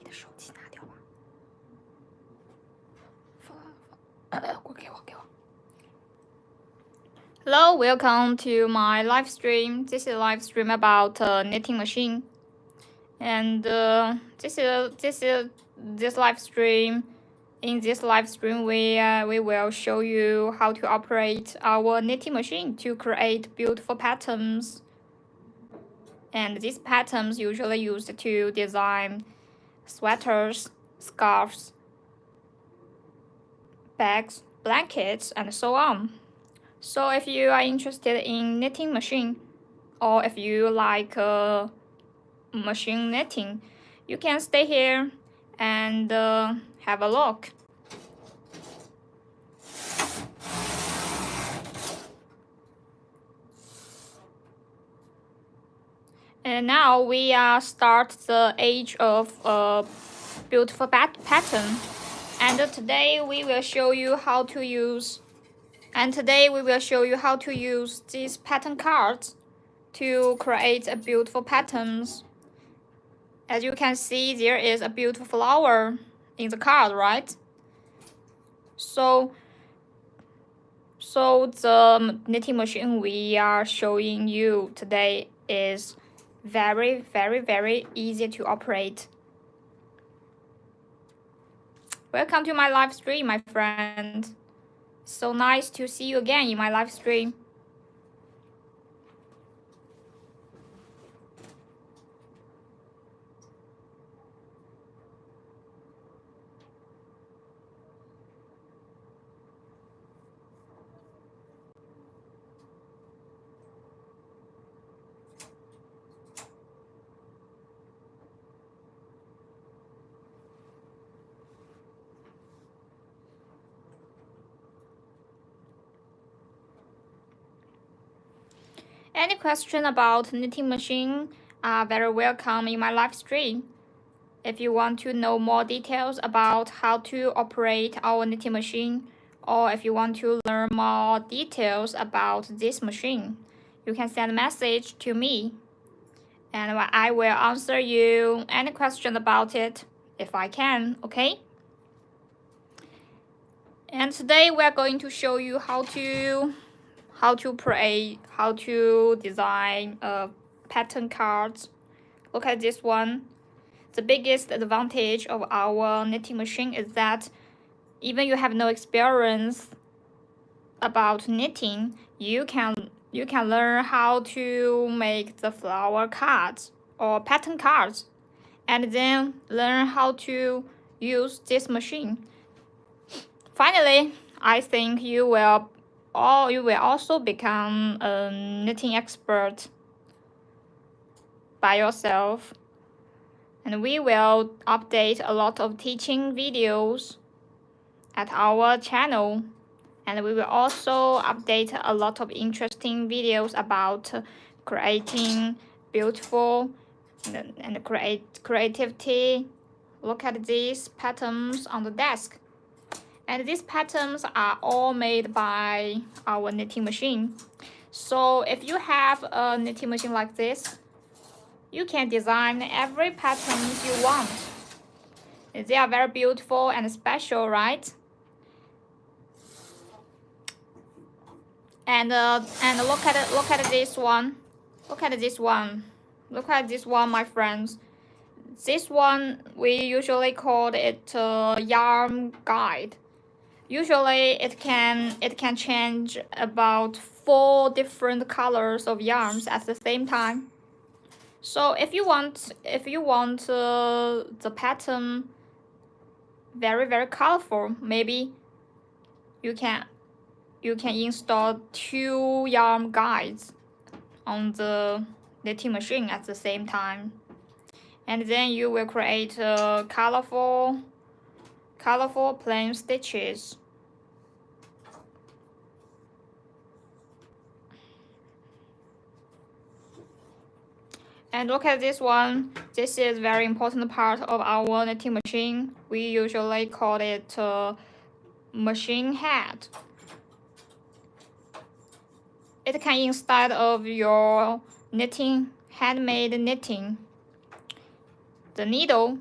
你的手机拿掉吧。给我。Hello, welcome to my live stream. This is a live stream about knitting machine, and this live stream. In this live stream, we will show you how to operate our knitting machine to create beautiful patterns. And these patterns usually used to design sweaters, scarves, bags, blankets, and so on. So if you are interested in knitting machine, or if you like machine knitting, you can stay here and have a look. And now we are start the age of beautiful pattern. And today we will show you how to use. And today we will show you how to use these pattern cards to create a beautiful patterns. As you can see, there is a beautiful flower in the card, right? So the knitting machine we are showing you today is very easy to operate. Welcome to my live stream, my friend. So nice to see you again in my live stream. Any question about knitting machine are very welcome in my live stream. If you want to know more details about how to operate our knitting machine, or if you want to learn more details about this machine, you can send a message to me, and I will answer you any question about it if I can, okay? And today we are going to show you how to design pattern cards. Look at this one. The biggest advantage of our knitting machine is that even you have no experience about knitting, you can learn how to make the flower cards or pattern cards, and then learn how to use this machine. Finally, I think you will also become a knitting expert by yourself. And we will update a lot of teaching videos at our channel. And we will also update a lot of interesting videos about creating beautiful and creativity. Look at these patterns on the desk. And these patterns are all made by our knitting machine. So if you have a knitting machine like this, you can design every pattern you want. They are very beautiful and special, right? And look at this one. Look at this one. Look at this one, my friends. This one we usually call it yarn guide. Usually it can change about 4 different colors of yarns at the same time. So if you want the pattern very colorful, maybe you can install 2 yarn guides on the knitting machine at the same time, and then you will create colorful plain stitches. And look at this one. This is very important part of our knitting machine. We usually call it machine head. It can instead of your knitting, handmade knitting, the needle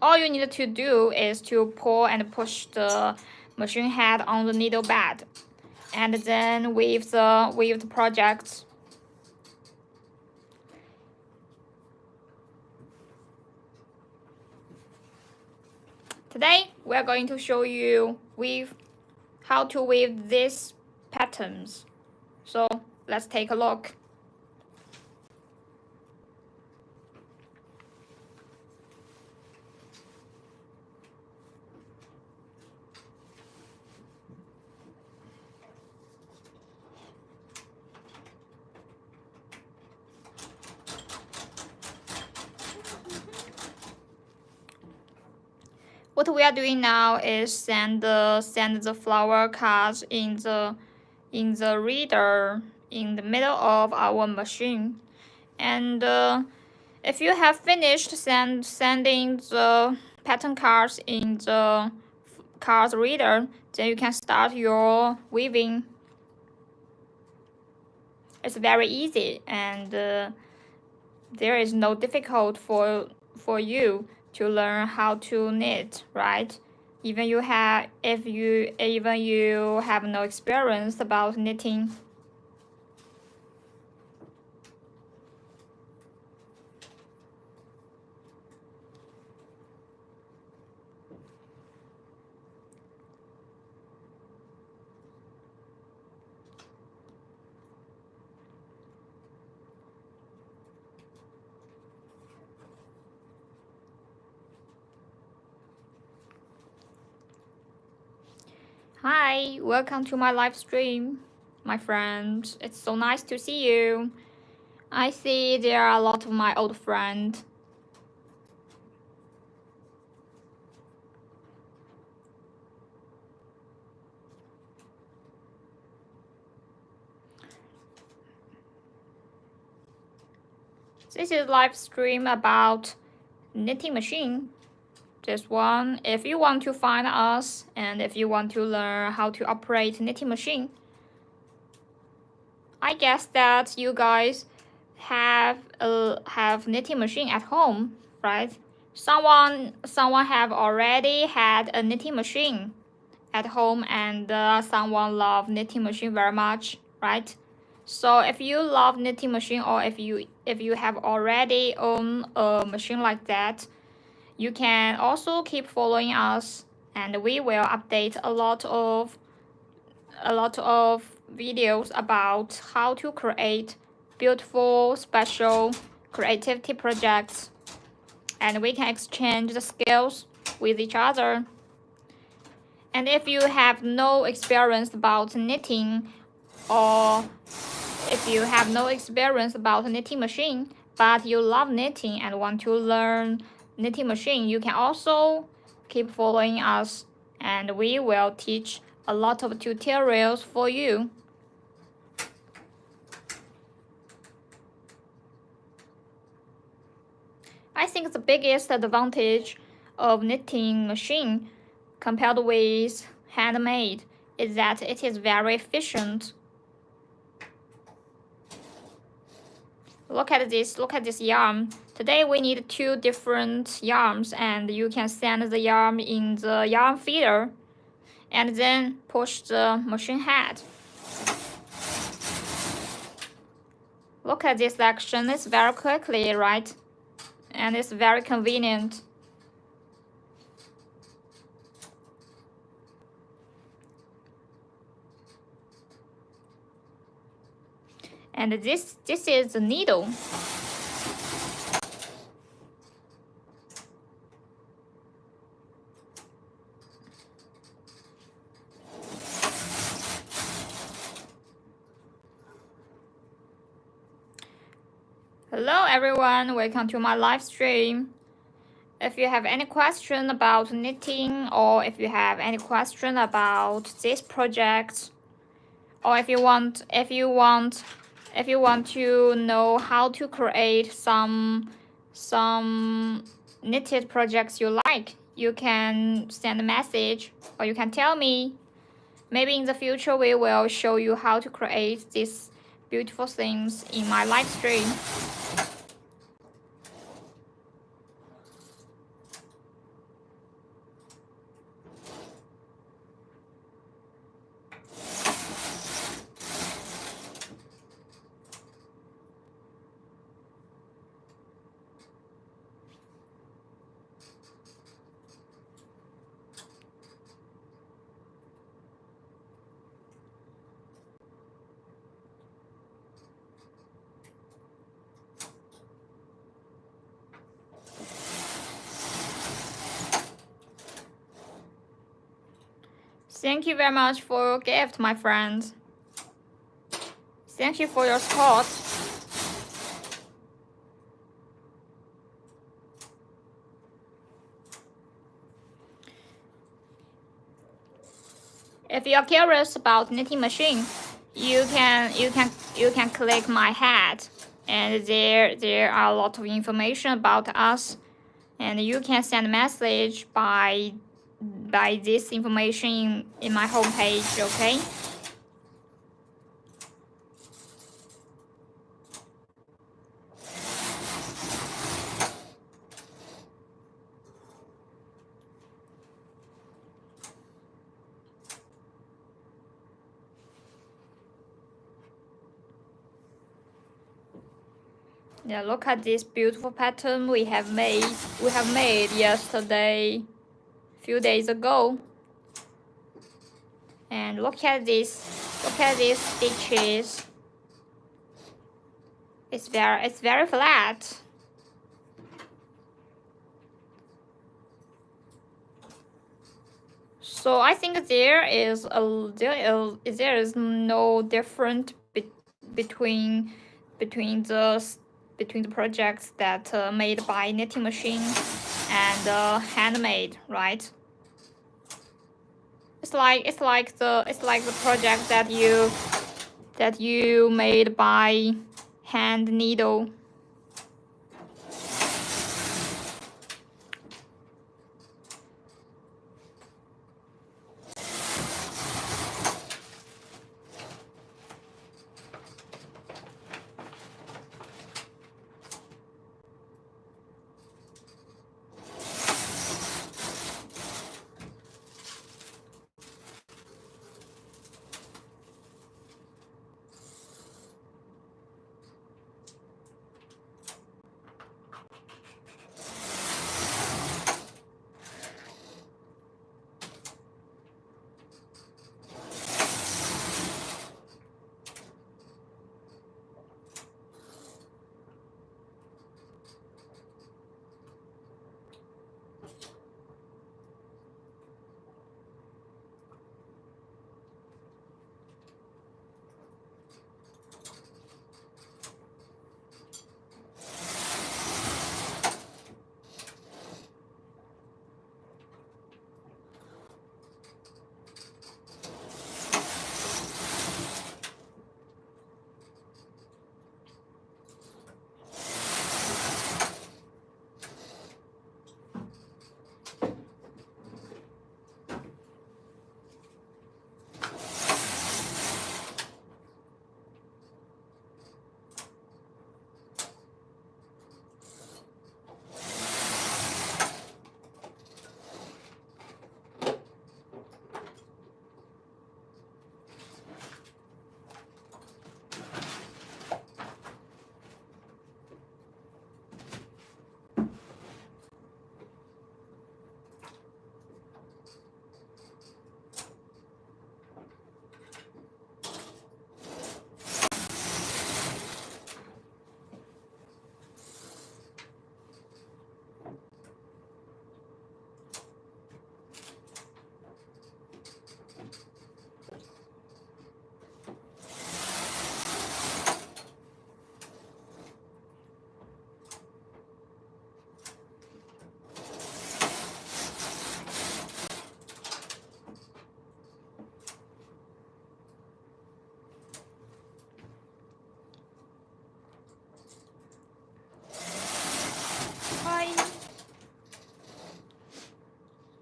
all you need to do is to pull and push the machine head on the needle bed, and then with the project. Today we're going to show you how to weave these patterns. So let's take a look. What we are doing now is send the flower cards in the reader in the middle of our machine, and if you have finished sending the pattern cards in the cards reader, then you can start your weaving. It's very easy, and there is no difficult for you to learn how to knit, right? Even you have no experience about knitting. Hi, welcome to my live stream, my friends. It's so nice to see you. I see there are a lot of my old friends. This is live stream about knitting machine. This one, if you want to find us and if you want to learn how to operate knitting machine, I guess that you guys have knitting machine at home, right? Someone have already had a knitting machine at home, and someone love knitting machine very much, right? So if you love knitting machine, or if you have already own a machine like that, you can also keep following us, and we will update a lot of videos about how to create beautiful, special creativity projects, and we can exchange the skills with each other. And if you have no experience about knitting, or if you have no experience about knitting machine, but you love knitting and want to learn knitting machine, you can also keep following us, and we will teach a lot of tutorials for you. I think the biggest advantage of knitting machine compared with handmade is that it is very efficient. Look at this yarn. Today we need 2 different yarns, and you can send the yarn in the yarn feeder and then push the machine head. Look at this action, it's very quickly, right? And it's very convenient. And this is the needle. Hello everyone, welcome to my live stream. If you have any question about knitting, or if you have any question about this project, or if you want to know how to create some knitted projects you like, you can send a message, or you can tell me. Maybe in the future we will show you how to create these beautiful things in my live stream. Thank you very much for your gift, my friends. Thank you for your support. If you are curious about knitting machine, you can click my hat, and there are a lot of information about us, and you can send a message by this information in my homepage. Okay. Yeah, look at this beautiful pattern we have made yesterday, few days ago. And look at these stitches. It's very flat. So I think there is no difference between the projects that made by knitting machine and handmade, right? It's like the project that you made by hand needle.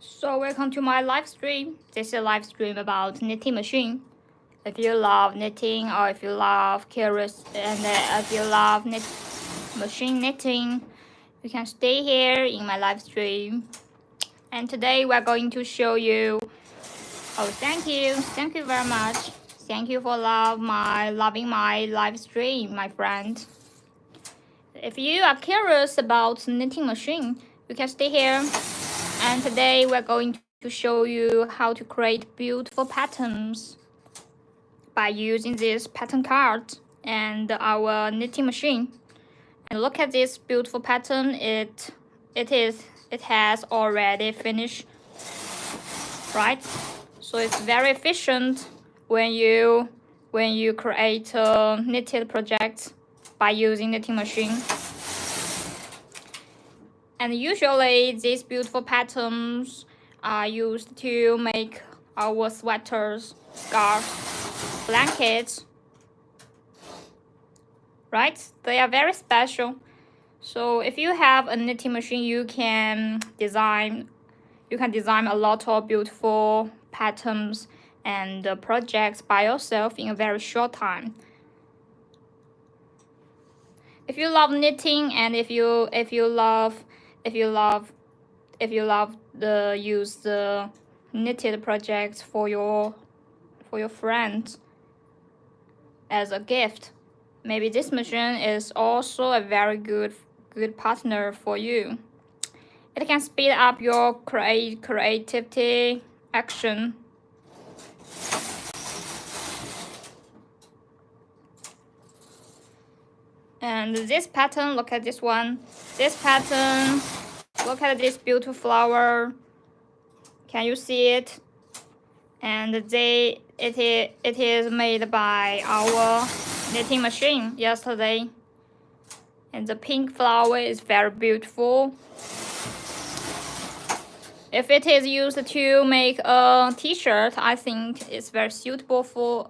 So welcome to my live stream. This is a live stream about knitting machine. If you love knitting, or if you love curious, and if you love machine knitting, you can stay here in my live stream. And today we're going to show you. Oh, thank you very much. Thank you for loving my live stream, my friend. If you are curious about knitting machine, you can stay here. And today we're going to show you how to create beautiful patterns by using this pattern card and our knitting machine. And look at this beautiful pattern. It has already finished, right? So it's very efficient when you create knitted projects by using knitting machine. And usually these beautiful patterns are used to make our sweaters, scarves, blankets, right? They are very special. So if you have a knitting machine, you can design a lot of beautiful patterns and projects by yourself in a very short time. If you love knitting and if you love use the knitted projects for your friends as a gift, maybe this machine is also a very good partner for you. It can speed up your creativity action. And this pattern, look at this one. This pattern, look at this beautiful flower. Can you see it? And it is made by our knitting machine yesterday. And the pink flower is very beautiful. If it is used to make a t-shirt, I think it's very suitable for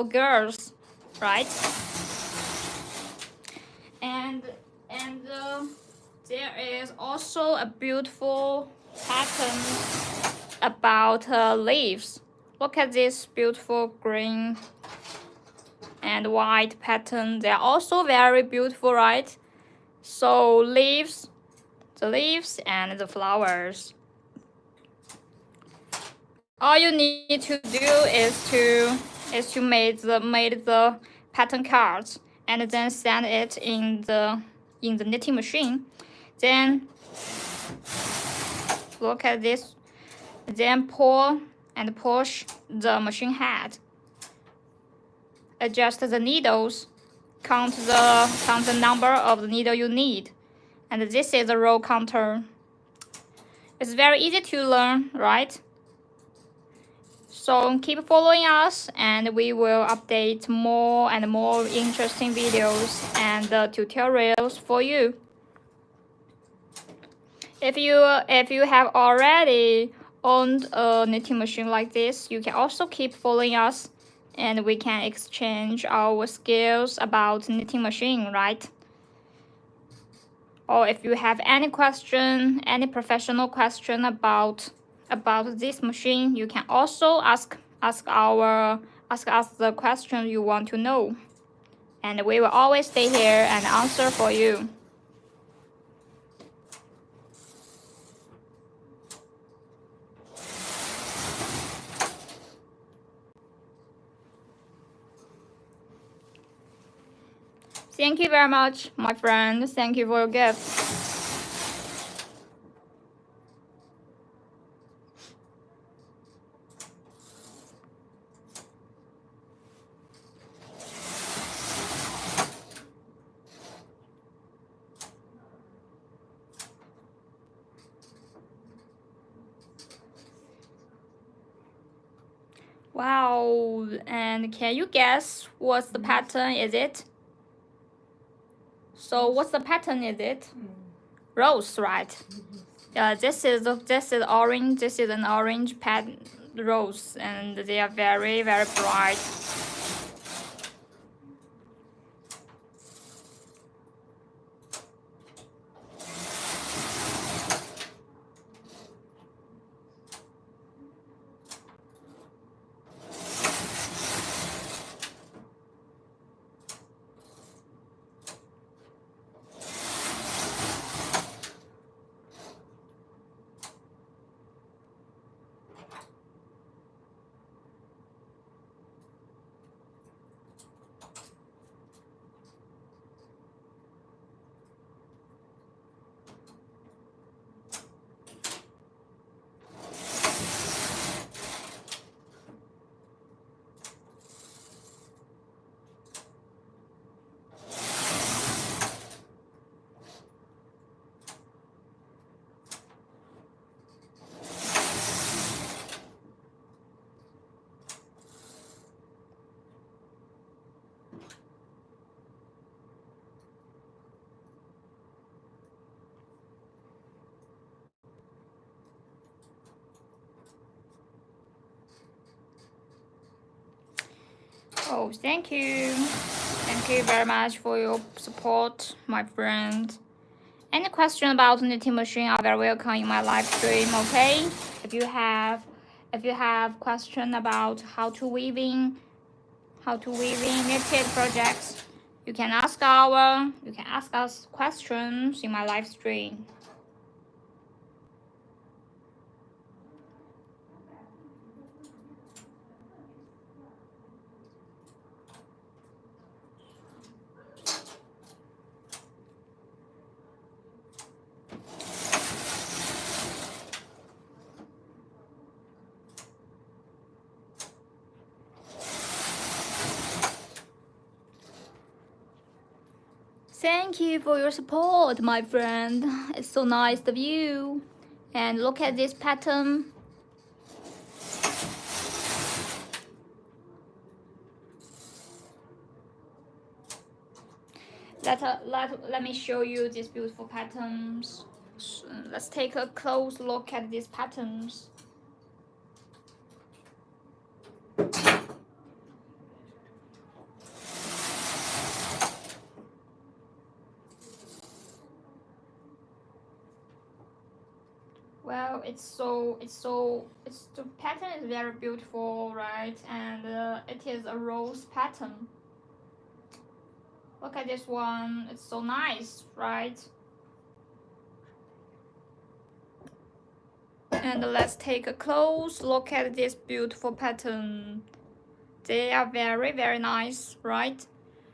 girls, right? And there is also a beautiful pattern about leaves. Look at this beautiful green and white pattern. They are also very beautiful, right? So leaves, the leaves and the flowers. All you need to do is to make the pattern cards and then send it in the knitting machine. Then look at this. Then pull and push the machine head. Adjust the needles. Count the number of the needle you need. And this is the row counter. It's very easy to learn, right? So keep following us and we will update more and more interesting videos and tutorials for you. If you have already owned a knitting machine like this, you can also keep following us and we can exchange our skills about knitting machine, right? Or if you have any question, any professional question about this machine, you can also ask us the question you want to know, and we will always stay here and answer for you. Thank you very much, my friend. Thank you for your gift. Wow, and can you guess what's the pattern is it? So what's the pattern is it? Rose, right? This is orange. This is an orange rose, and they are very, very bright. Oh, thank you. Thank you very much for your support, my friend. Any question about knitting machine are very welcome in my live stream, okay? If you have question about how to weaving knitted projects, you can ask us questions in my live stream. Thank you for your support, my friend. It's so nice of you. And look at this pattern. Let me show you these beautiful patterns. Let's take a close look at these patterns. Well, the pattern is very beautiful, right? And it is a rose pattern. Look at this one, it's so nice, right? And let's take a close look at this beautiful pattern. They are very, very nice, right?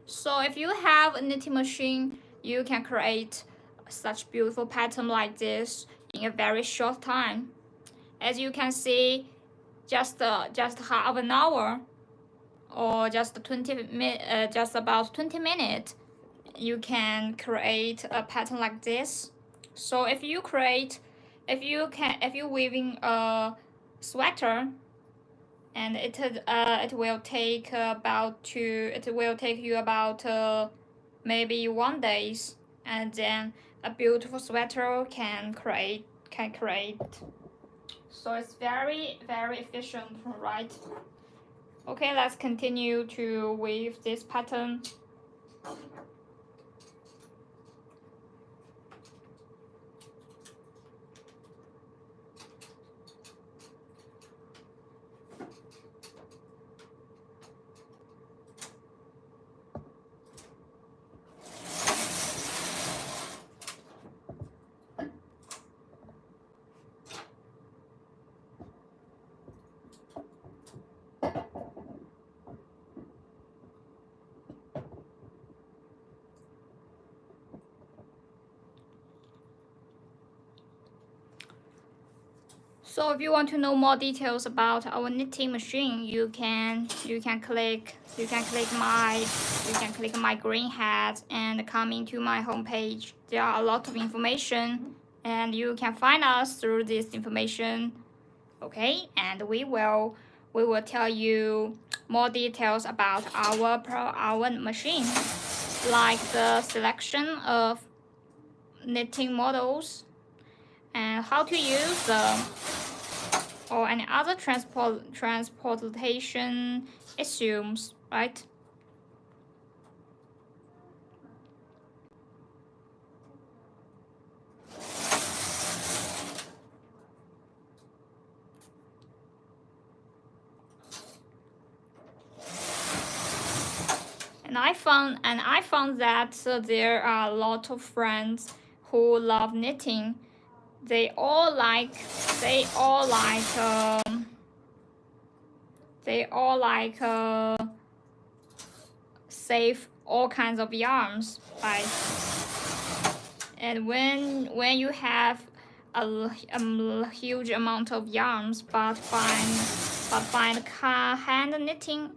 So if you have a knitting machine, you can create such beautiful pattern like this in a very short time. As you can see, just half an hour or just about 20 minutes, you can create a pattern like this. So if you're weaving a sweater, and it will take you about maybe 1 day, and then a beautiful sweater can create. So it's very, very efficient, right? Okay, let's continue to weave this pattern. So if you want to know more details about our knitting machine, you can click my green hat and come into my homepage. There are a lot of information, and you can find us through this information. Okay, and we will tell you more details about our machine, like the selection of knitting models and how to use them, or any other transportation issues, right? And I found that there are a lot of friends who love knitting. They all like save all kinds of yarns, right? And when you have a huge amount of yarns, but find hand knitting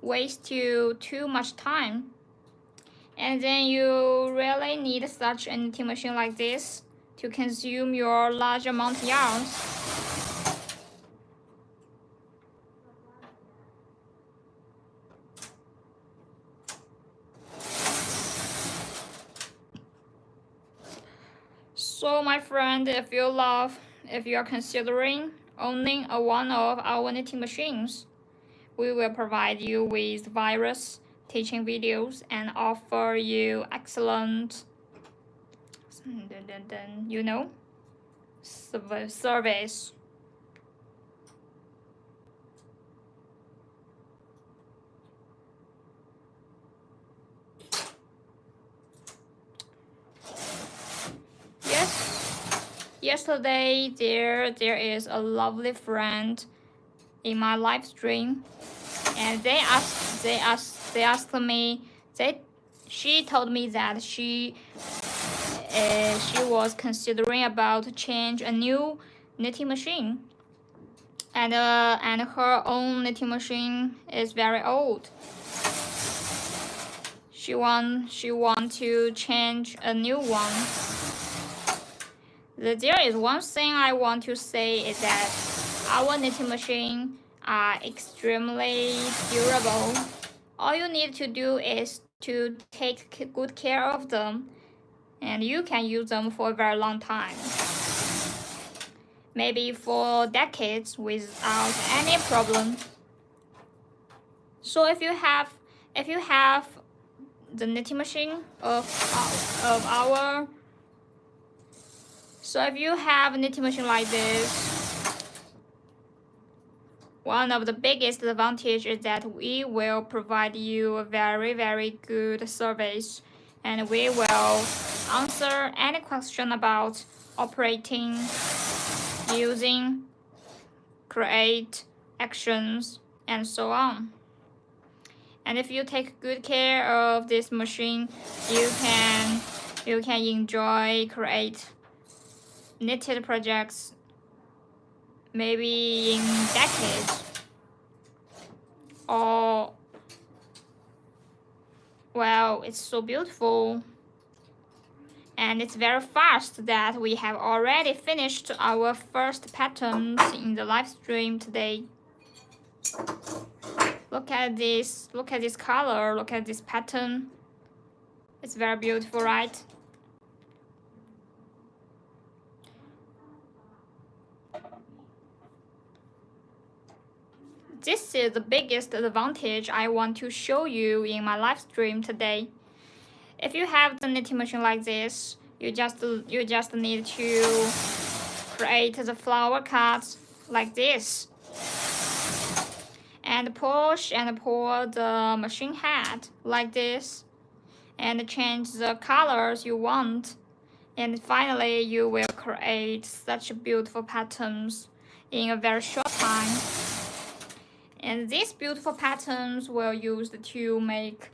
waste you too much time, and then you really need such a knitting machine like this to consume your large amount of yarns. So my friend, if you are considering owning one of our knitting machines, we will provide you with various teaching videos and offer you excellent, you know, service. Yesterday there is a lovely friend in my live stream, and she told me that she was considering about to change a new knitting machine, and her own knitting machine is very old. She want to change a new one. There is one thing I want to say is that our knitting machine are extremely durable. All you need to do is to take good care of them, and you can use them for a very long time. Maybe for decades without any problem. So if you have the knitting machine of our So if you have a knitting machine like this, one of the biggest advantages is that we will provide you a very good service, and we will answer any question about operating, using, create, actions, and so on. And if you take good care of this machine, you can enjoy, create knitted projects maybe in decades, or well, it's so beautiful and it's very fast that we have already finished our first patterns in the live stream today. Look at this color, look at this pattern. It's very beautiful, right? This is the biggest advantage I want to show you in my live stream today. If you have the knitting machine like this, you just need to create the flower cuts like this, and push and pull the machine head like this, and change the colors you want, and finally you will create such beautiful patterns in a very short time. And these beautiful patterns will use to make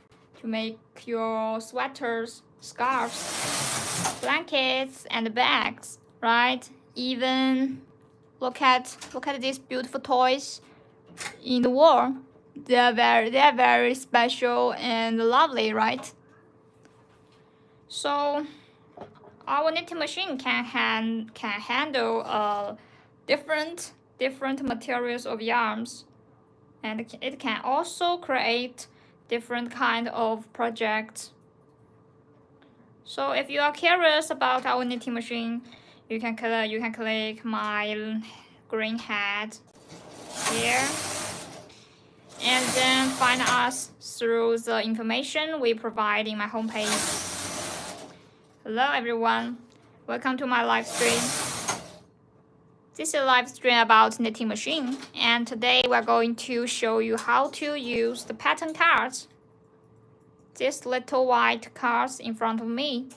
your sweaters, scarves, blankets, and bags, right? Even look at these beautiful toys in the wall. They are very special and lovely, right? So our knitting machine can handle different materials of yarns, and it can also create different kind of projects. So if you are curious about our knitting machine, you can click my green hat here, and then find us through the information we provide in my homepage. Hello everyone, welcome to my live stream. This is a live stream about knitting machine, and today we're going to show you how to use the pattern cards. These little white cards in front of me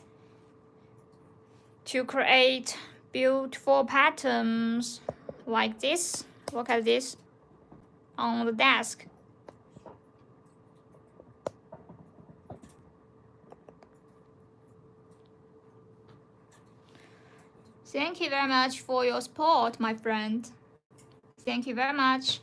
to create beautiful patterns like this. Look at this on the desk. Thank you very much for your support, my friend. Thank you very much.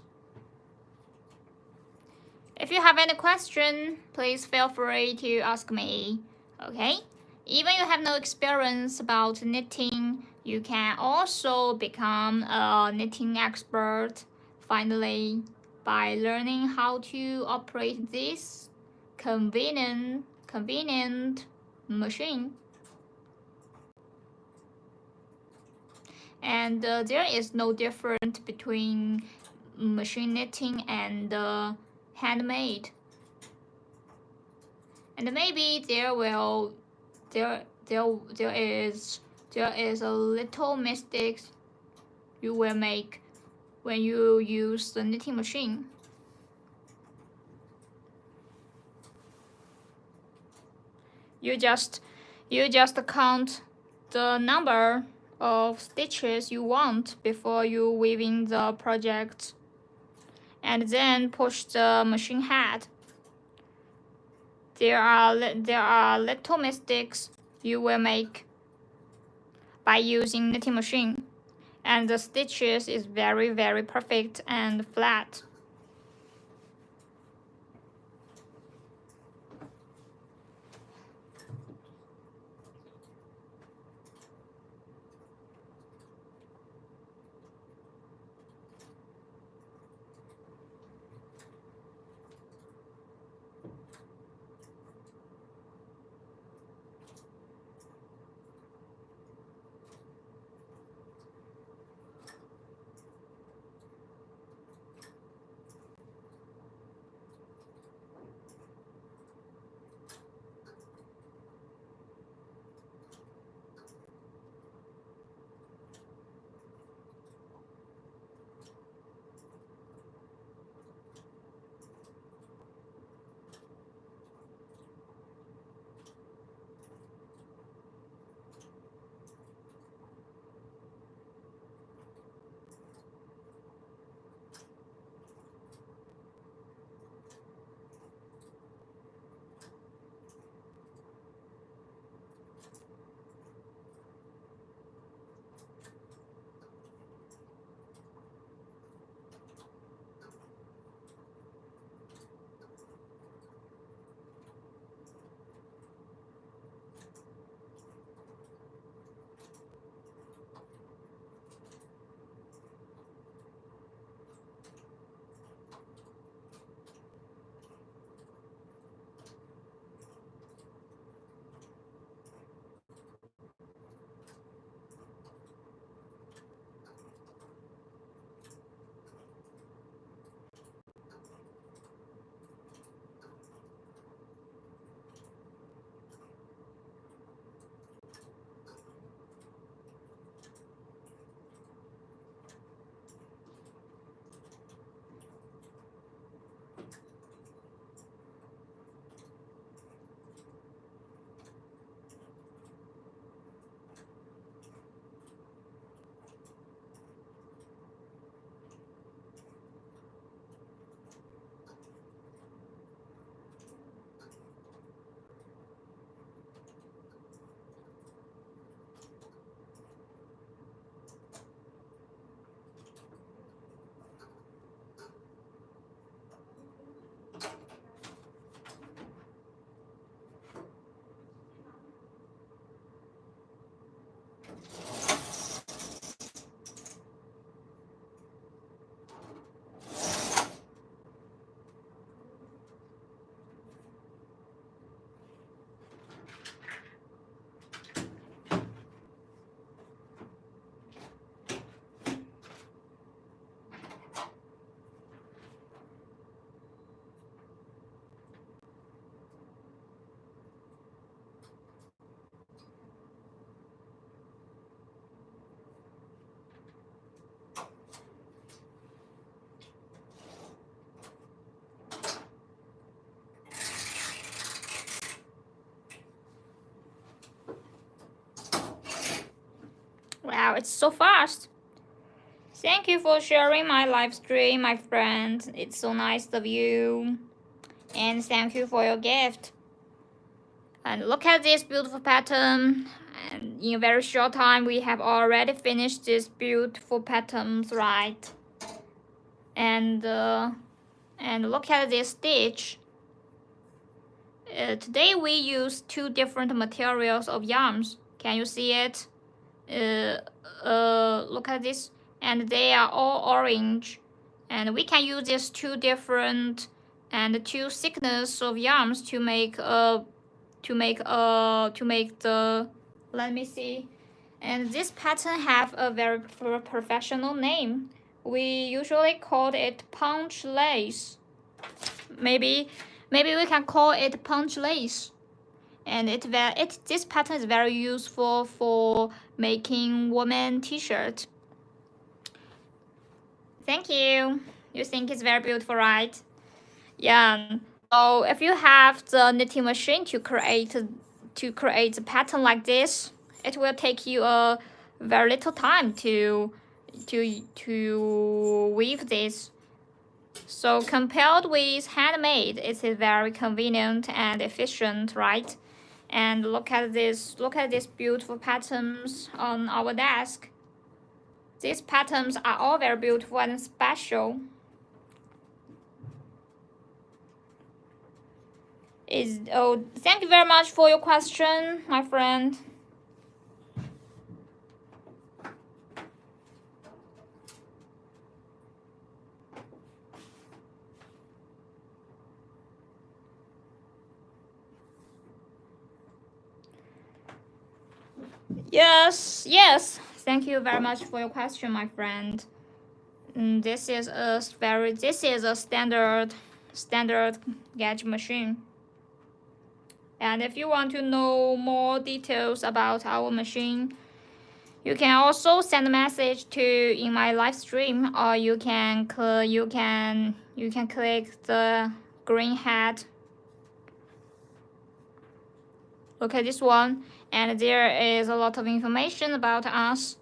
If you have any question, please feel free to ask me, okay? Even you have no experience about knitting, you can also become a knitting expert finally by learning how to operate this convenient machine. And there is no difference between machine knitting and handmade. And maybe there is a little mistakes you will make when you use the knitting machine. You just count the number of stitches you want before you weaving the project, and then push the machine head. There are little mistakes you will make by using knitting machine, and the stitches is very perfect and flat. Wow, it's so fast. Thank you for sharing my live stream, my friend. It's so nice of you. And thank you for your gift. And look at this beautiful pattern. And in a very short time, we have already finished this beautiful patterns, right? And look at this stitch. Today we use 2 different materials of yarns. Can you see it? Look at this, and they are all orange, and we can use these 2 different and 2 thickness of yarns to make the, let me see, and this pattern have a very professional name. We usually call it punch lace. Maybe we can call it punch lace. And this pattern is very useful for making women t-shirt. Thank you. You think it's very beautiful, right? Yeah. So if you have the knitting machine to create a pattern like this, it will take you a very little time to weave this. So compared with handmade, it is very convenient and efficient, right? And look at these beautiful patterns on our desk. These patterns are all very beautiful and special. Thank you very much for your question, my friend. Yes. Thank you very much for your question, my friend. This is a standard gauge machine. And if you want to know more details about our machine, you can also send a message in my live stream, or you can click the green hat. Look at this one, and there is a lot of information about us.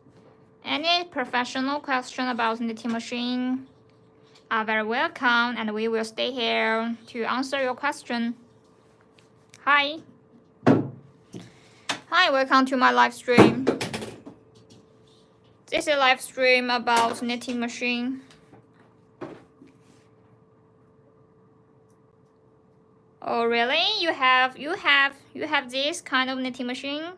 Any professional question about knitting machine are very welcome, and we will stay here to answer your question. Hi, welcome to my live stream. This is a live stream about knitting machine. Oh really? You have this kind of knitting machine?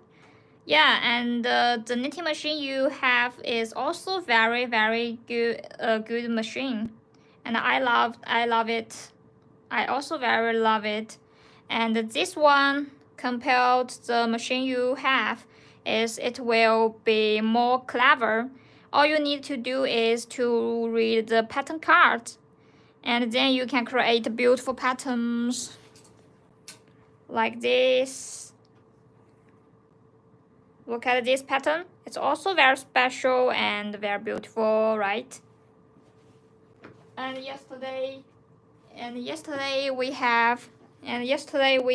Yeah, and the knitting machine you have is also very good machine, and I love it. I also very love it. And this one, compared to the machine you have, it will be more clever. All you need to do is to read the pattern card, and then you can create beautiful patterns like this. Look at this pattern. It's also very special and very beautiful, right? And yesterday we